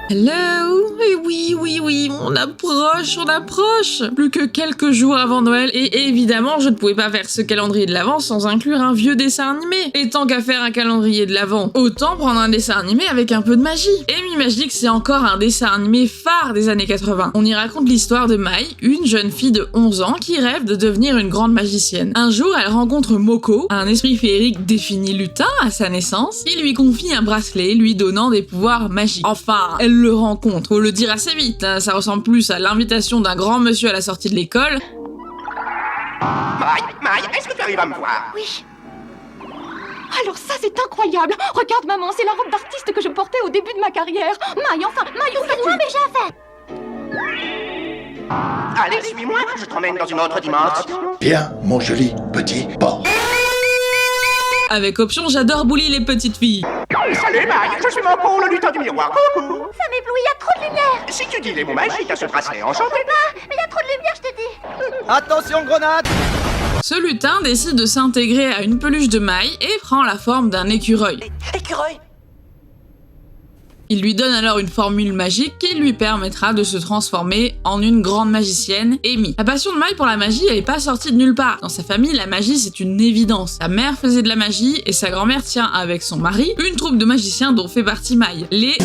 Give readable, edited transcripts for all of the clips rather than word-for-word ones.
Hello. Et oui, on approche. Plus que quelques jours avant Noël, et évidemment, je ne pouvais pas faire ce calendrier de l'Avent sans inclure un vieux dessin animé. Et tant qu'à faire un calendrier de l'Avent, autant prendre un dessin animé avec un peu de magie. Amy Magic, c'est encore un dessin animé phare des années 80. On y raconte l'histoire de Mai, une jeune fille de 11 ans qui rêve de devenir une grande magicienne. Un jour, elle rencontre Moko, un esprit féerique défini lutin à sa naissance, qui lui confie un bracelet lui donnant des pouvoirs magiques. Enfin, elle le rencontre, faut le dire assez vite, hein, ça ressemble plus à l'invitation d'un grand monsieur à la sortie de l'école. Mai, est-ce que tu arrives à me voir? Oui. Alors ça, c'est incroyable. Regarde, maman, c'est la robe d'artiste que je portais au début de ma carrière. Mai, où vas-tu? Moi, mais j'ai affaire. Allez, suis-moi, je t'emmène dans une autre dimension. Bien, mon joli petit porc. Avec option, j'adore bully les petites filles. Salut, Mai, je suis Moko, le lutin du miroir. Coucou. Ça m'éblouit, y a trop de lumière. Si tu dis les mots magiques à ce bracelet, enchanté. Mais y a trop de lumière, je te dis. Attention, grenade! Ce lutin décide de s'intégrer à une peluche de Mai et prend la forme d'un écureuil. Écureuil! Il lui donne alors une formule magique qui lui permettra de se transformer en une grande magicienne, Amy. La passion de Mai pour la magie, elle est pas sortie de nulle part. Dans sa famille, la magie c'est une évidence. Sa mère faisait de la magie et sa grand-mère tient avec son mari une troupe de magiciens dont fait partie Mai. Les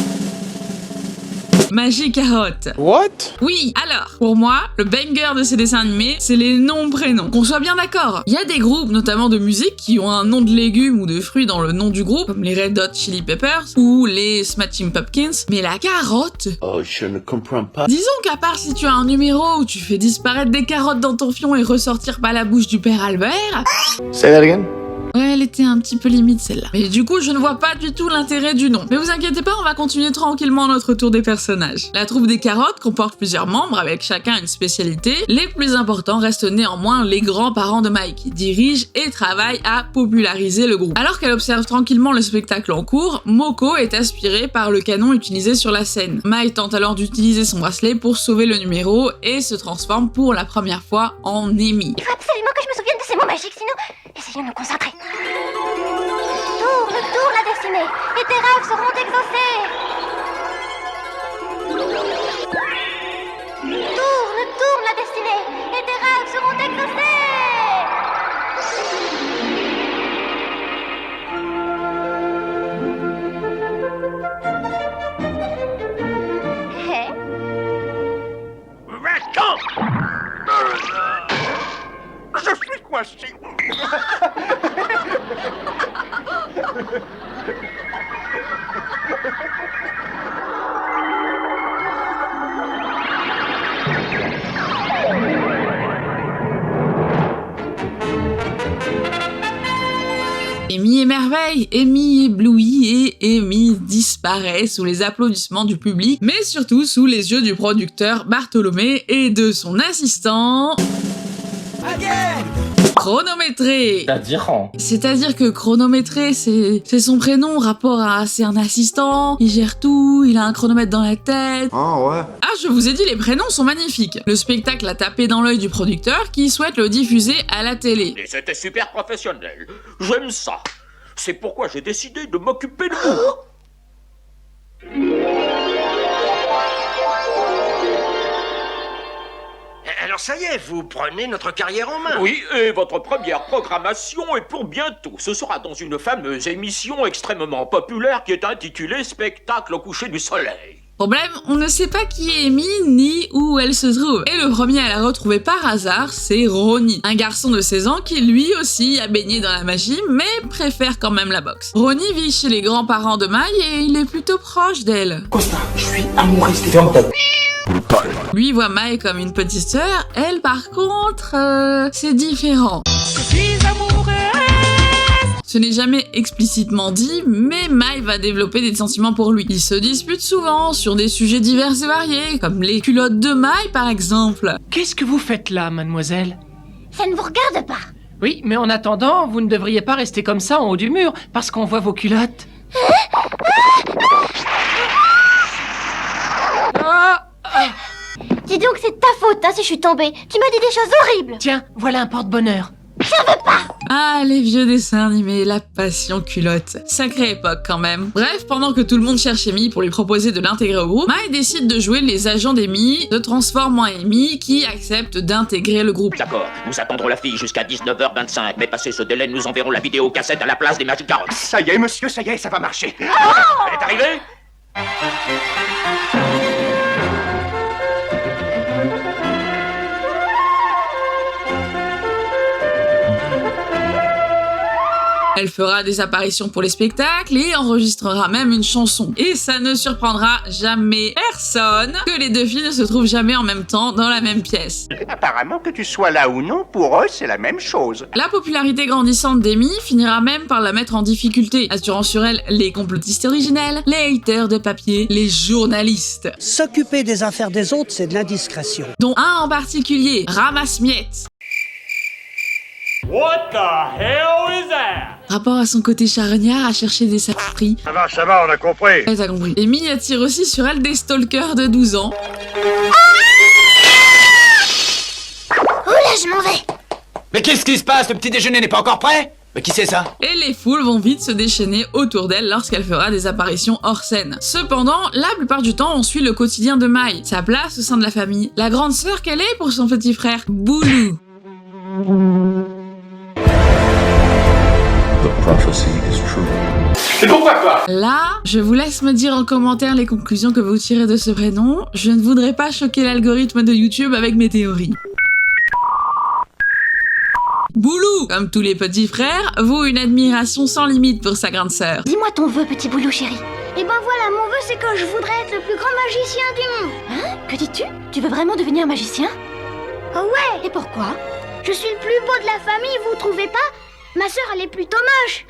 Magie Carotte. What? Oui, alors, pour moi, le banger de ces dessins animés, c'est les noms-prénoms. Qu'on soit bien d'accord. Il y a des groupes, notamment de musique, qui ont un nom de légumes ou de fruits dans le nom du groupe, comme les Red Hot Chili Peppers ou les Smashing Pumpkins. Mais la carotte... Oh, je ne comprends pas. Disons qu'à part si tu as un numéro où tu fais disparaître des carottes dans ton fion et ressortir par la bouche du père Albert... Say that again? Ouais, elle était un petit peu limite celle-là. Mais du coup, je ne vois pas du tout l'intérêt du nom. Mais vous inquiétez pas, on va continuer tranquillement notre tour des personnages. La troupe des carottes comporte plusieurs membres avec chacun une spécialité. Les plus importants restent néanmoins les grands-parents de Mai qui dirigent et travaillent à populariser le groupe. Alors qu'elle observe tranquillement le spectacle en cours, Moko est aspirée par le canon utilisé sur la scène. Mai tente alors d'utiliser son bracelet pour sauver le numéro et se transforme pour la première fois en Amy. Il faut absolument que je me souvienne de ces mots magiques, sinon... Essayons de nous concentrer. Tourne la destinée, et tes rêves seront exaucés. Tourne la destinée, et tes rêves seront exaucés. Je suis coincé. Amy émerveille, Amy éblouit et Amy disparaît sous les applaudissements du public, mais surtout sous les yeux du producteur Bartholomé et de son assistant... Chronométré. C'est-à-dire que chronométré, c'est son prénom, rapport à c'est un assistant, il gère tout, il a un chronomètre dans la tête. Oh ouais. Ah, je vous ai dit, les prénoms sont magnifiques. Le spectacle a tapé dans l'œil du producteur qui souhaite le diffuser à la télé. Et c'était super professionnel. J'aime ça. C'est pourquoi j'ai décidé de m'occuper de vous. Alors ça y est, vous prenez notre carrière en main. Oui, et votre première programmation est pour bientôt. Ce sera dans une fameuse émission extrêmement populaire qui est intitulée Spectacle au coucher du soleil. Problème, on ne sait pas qui est Amy ni où elle se trouve. Et le premier à la retrouver par hasard, c'est Ronnie, un garçon de 16 ans qui lui aussi a baigné dans la magie, mais préfère quand même la boxe. Ronnie vit chez les grands-parents de Mai et il est plutôt proche d'elle. Costa, je suis amoureux, Lui voit Mai comme une petite sœur, elle par contre, c'est différent. Ce n'est jamais explicitement dit, mais Mai va développer des sentiments pour lui. Ils se disputent souvent sur des sujets divers et variés, comme les culottes de Mai par exemple. Qu'est-ce que vous faites là, mademoiselle? Ça ne vous regarde pas. Oui, mais en attendant, vous ne devriez pas rester comme ça en haut du mur, parce qu'on voit vos culottes. Dis donc, c'est ta faute, hein, si je suis tombée. Tu m'as dit des choses horribles. Tiens, voilà un porte-bonheur. J'en veux pas. Ah, les vieux dessins animés, la passion culotte. Sacrée époque quand même. Bref, pendant que tout le monde cherche Amy pour lui proposer de l'intégrer au groupe, Mai décide de jouer les agents d'Amy, se transforme en Amy, qui accepte d'intégrer le groupe. D'accord, nous attendrons la fille jusqu'à 19h25, mais passé ce délai, nous enverrons la vidéo cassette à la place des Magic Carottes. Ça y est, monsieur, ça y est, ça va marcher. Elle est arrivée? Elle fera des apparitions pour les spectacles et enregistrera même une chanson. Et ça ne surprendra jamais personne que les deux filles ne se trouvent jamais en même temps dans la même pièce. Apparemment, que tu sois là ou non, pour eux, c'est la même chose. La popularité grandissante d'Amy finira même par la mettre en difficulté, assurant sur elle les complotistes originels, les haters de papier, les journalistes. S'occuper des affaires des autres, c'est de l'indiscrétion. Dont un en particulier, Ramasse-Miettes. What the hell is that? Rapport à son côté charognard à chercher des saloperies. Ça va, on a compris. Ouais, t'as compris. Amy attire aussi sur elle des stalkers de 12 ans. Oula, je m'en vais. Mais qu'est-ce qui se passe? Le petit déjeuner n'est pas encore prêt? Mais qui c'est ça? Et les foules vont vite se déchaîner autour d'elle lorsqu'elle fera des apparitions hors scène. Cependant, la plupart du temps, on suit le quotidien de Mai, sa place au sein de la famille, la grande sœur qu'elle est pour son petit frère, Boulou. C'est pourquoi quoi? Là, je vous laisse me dire en commentaire les conclusions que vous tirez de ce prénom. Je ne voudrais pas choquer l'algorithme de YouTube avec mes théories. Boulou, comme tous les petits frères, vaut une admiration sans limite pour sa grande sœur. Dis-moi ton vœu, petit boulot chéri. Et ben voilà, mon vœu c'est que je voudrais être le plus grand magicien du monde. Hein? Que dis-tu? Tu veux vraiment devenir magicien? Oh ouais, Et pourquoi? je suis le plus beau de la famille, vous trouvez pas? Ma sœur, elle est plutôt moche.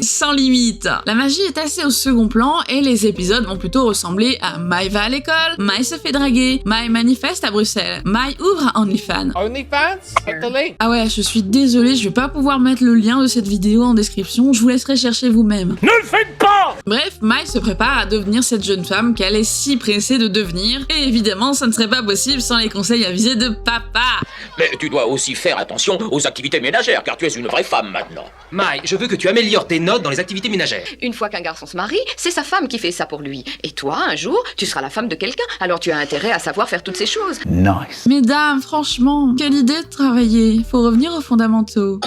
Sans limite. La magie est assez au second plan et les épisodes vont plutôt ressembler à Mai va à l'école, Mai se fait draguer, Mai manifeste à Bruxelles, Mai ouvre un OnlyFans. OnlyFans? Click the link. Ah ouais, je suis désolée, je vais pas pouvoir mettre le lien de cette vidéo en description, je vous laisserai chercher vous-même. Ne le faites pas! Bref, Mai se prépare à devenir cette jeune femme qu'elle est si pressée de devenir, et évidemment, ça ne serait pas possible sans les conseils avisés de papa. Mais tu dois aussi faire attention aux activités ménagères, car tu es une vraie femme maintenant. Mai, je veux que tu améliores tes notes dans les activités ménagères. Une fois qu'un garçon se marie, c'est sa femme qui fait ça pour lui. Et toi, un jour, tu seras la femme de quelqu'un, alors tu as intérêt à savoir faire toutes ces choses. Nice. Mesdames, franchement, quelle idée de travailler. Faut revenir aux fondamentaux.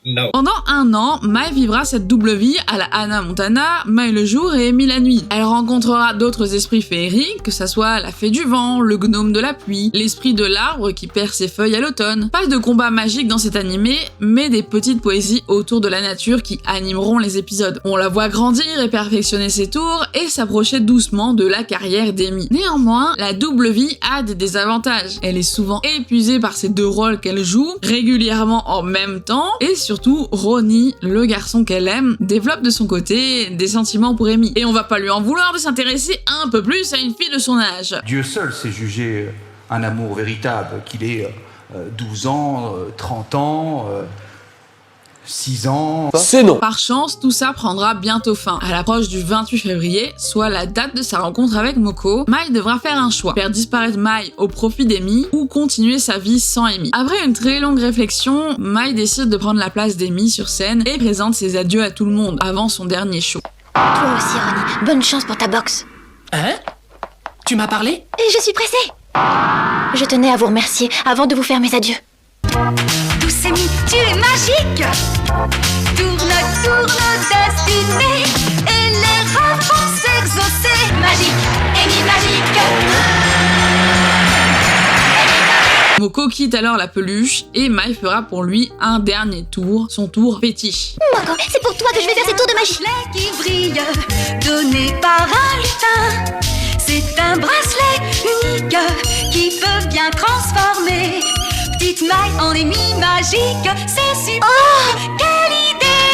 No. Pendant 1 an, Mai vivra cette double vie à la Hannah Montana, Mai le jour et Amy la nuit. Elle rencontrera d'autres esprits féeriques, que ça soit la fée du vent, le gnome de la pluie, l'esprit de l'arbre qui perd ses feuilles à l'automne. Pas de combat magique dans cet animé, mais des petites poésies autour de la nature qui animeront les épisodes. On la voit grandir et perfectionner ses tours et s'approcher doucement de la carrière d'Amy. Néanmoins, la double vie a des désavantages. Elle est souvent épuisée par ces 2 rôles qu'elle joue, régulièrement en même temps, et surtout, Ronnie, le garçon qu'elle aime, développe de son côté des sentiments pour Amy. Et on va pas lui en vouloir de s'intéresser un peu plus à une fille de son âge. Dieu seul sait juger un amour véritable, qu'il ait 12 ans, 30 ans, 6 ans... C'est non. Par chance, tout ça prendra bientôt fin. À l'approche du 28 février, soit la date de sa rencontre avec Moko, Mai devra faire un choix. Faire disparaître Mai au profit d'Amy ou continuer sa vie sans Amy. Après une très longue réflexion, Mai décide de prendre la place d'Amy sur scène et présente ses adieux à tout le monde avant son dernier show. Toi aussi, Ronnie. Bonne chance pour ta boxe. Hein? Tu m'as parlé? Et je suis pressée. Je tenais à vous remercier avant de vous faire mes adieux. Douce Amy, tu es magique. Tourne, destinée, et les rêves vont s'exaucer. Magique, Amy magique. Moko quitte alors la peluche et Mai fera pour lui un dernier tour, son tour fétiche. Moko, c'est pour toi que je vais faire ces tours de magie. Bracelet qui brille, donné par un lutin. C'est un bracelet unique qui peut bien transformer petite Mai en Amy magique. C'est super. Oh, quelle idée!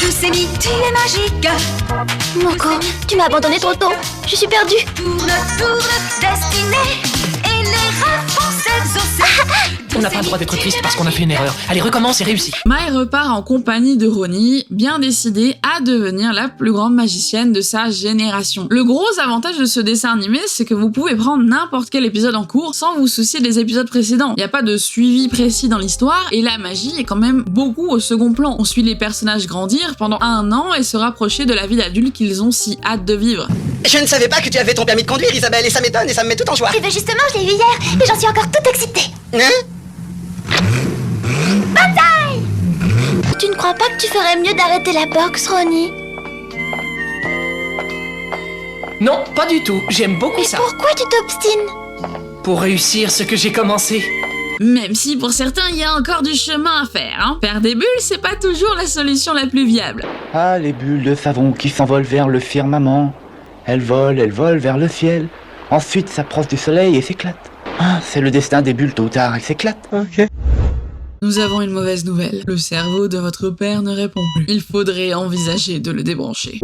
Douce Amy, tu es magique. Moko, tu m'as abandonné trop tôt. Je suis perdue. Tourne, destinée, et les rêves vont s'exaucer. On n'a pas le droit d'être triste parce qu'on a fait une erreur. Allez, recommence et réussis. Mai repart en compagnie de Ronnie, bien décidée à devenir la plus grande magicienne de sa génération. Le gros avantage de ce dessin animé, c'est que vous pouvez prendre n'importe quel épisode en cours sans vous soucier des épisodes précédents. Il n'y a pas de suivi précis dans l'histoire et la magie est quand même beaucoup au second plan. On suit les personnages grandir pendant 1 an et se rapprocher de la vie d'adulte qu'ils ont si hâte de vivre. Je ne savais pas que tu avais ton permis de conduire, Isabelle, et ça m'étonne et ça me met tout en joie. Eh ben justement, je l'ai vu hier, mais j'en suis encore toute excitée. Hein? Banzai! Tu ne crois pas que tu ferais mieux d'arrêter la boxe, Ronnie? Non, pas du tout. J'aime beaucoup ça. Pourquoi tu t'obstines? Pour réussir ce que j'ai commencé. Même si pour certains il y a encore du chemin à faire, hein. Faire des bulles, c'est pas toujours la solution la plus viable. Ah, les bulles de savon qui s'envolent vers le firmament. Elles volent vers le ciel. Ensuite s'approchent du soleil et s'éclatent. Ah, c'est le destin des bulles, tôt ou tard, elles s'éclatent. Ok. Nous avons une mauvaise nouvelle. Le cerveau de votre père ne répond plus. Il faudrait envisager de le débrancher.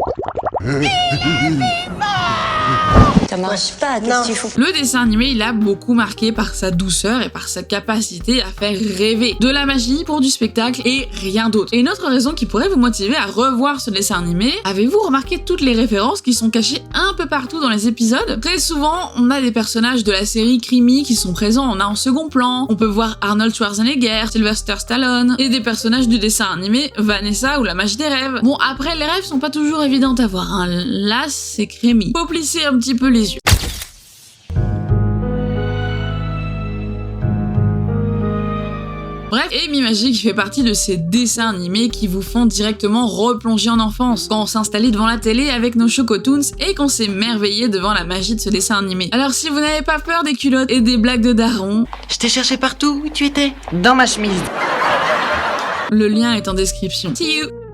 Ça marche pas, qu'est-ce que tu fous? Le dessin animé, il a beaucoup marqué par sa douceur et par sa capacité à faire rêver. De la magie pour du spectacle et rien d'autre. Et une autre raison qui pourrait vous motiver à revoir ce dessin animé, avez-vous remarqué toutes les références qui sont cachées un peu partout dans les épisodes? Très souvent, on a des personnages de la série Creamy qui sont présents, on a en second plan. On peut voir Arnold Schwarzenegger, Sylvester Stallone, et des personnages du dessin animé Vanessa ou La Magie des Rêves. Bon, après, les rêves sont pas toujours évidents à voir, hein. Là, c'est Creamy. Faut plisser un petit peu les yeux. Bref, Amy Magique fait partie de ces dessins animés qui vous font directement replonger en enfance, quand on s'installait devant la télé avec nos Chocotoons et qu'on s'émerveillait devant la magie de ce dessin animé. Alors si vous n'avez pas peur des culottes et des blagues de daron, Je t'ai cherché partout, où tu étais? Dans ma chemise. le lien est en description. See you!